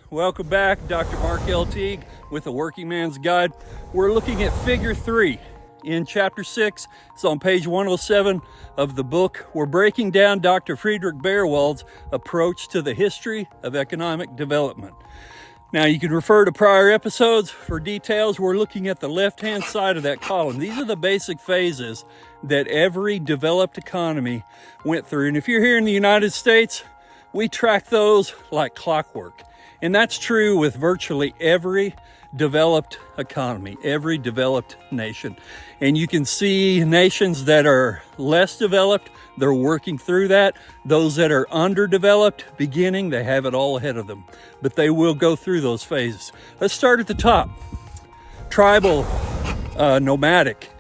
welcome back. Dr. Mark L. Teague with a Working Man's Guide. We're looking at figure 3 in chapter 6. It's on page 107 of the book. We're breaking down Dr. Friedrich Beerwald's approach to the history of economic development. Now, you can refer to prior episodes for details. We're looking at the left-hand side of that column. These are the basic phases that every developed economy went through. And if you're here in the United States, we track those like clockwork. And that's true with virtually every developed economy, every developed nation. And you can see nations that are less developed, they're working through that. Those that are underdeveloped, beginning, they have it all ahead of them. But they will go through those phases. Let's start at the top. Tribal, nomadic.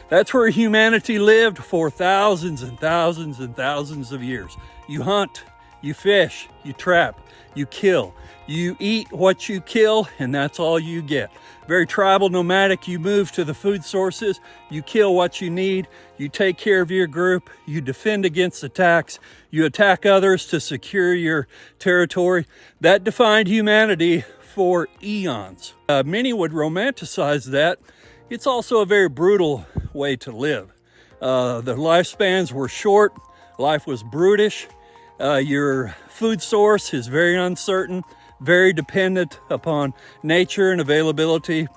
That's where humanity lived for thousands and thousands and thousands of years. You hunt, you fish, you trap, you kill. You eat what you kill, and that's all you get. Very tribal, nomadic. You move to the food sources, you kill what you need, you take care of your group, you defend against attacks, you attack others to secure your territory. That defined humanity for eons. Many would romanticize that. It's also a very brutal way to live. The lifespans were short, life was brutish. Your food source is very uncertain, very dependent upon nature and availability.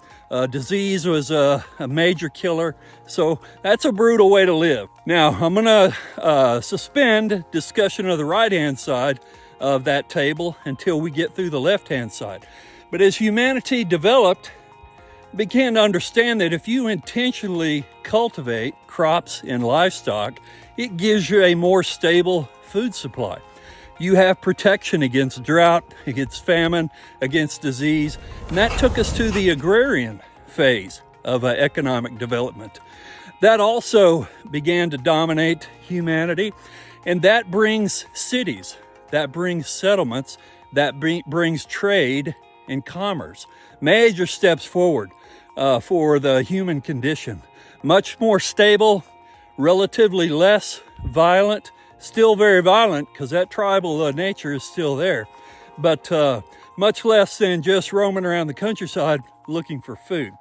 Disease was a major killer. So that's a brutal way to live. Now, I'm going to suspend discussion of the right-hand side of that table until we get through the left-hand side. But as humanity developed, began to understand that if you intentionally cultivate crops and livestock, it gives you a more stable food supply. You have protection against drought, against famine, against disease. And that took us to the agrarian phase of economic development. That also began to dominate humanity. And that brings cities, that brings settlements, that brings trade and commerce. Major steps forward for the human condition. Much more stable, relatively less violent. Still very violent because that tribal nature is still there, but much less than just roaming around the countryside looking for food.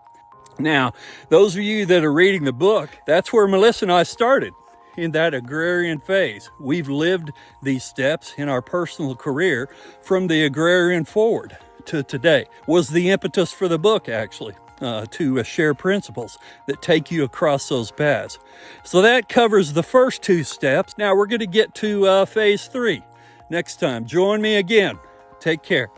Now, those of you that are reading the book, that's where Melissa and I started, in that agrarian phase. We've lived these steps in our personal career from the agrarian forward to today. Was the impetus for the book, actually. To share principles that take you across those paths. So that covers the first 2 steps. Now we're going to get to phase 3 next time. Join me again. Take care.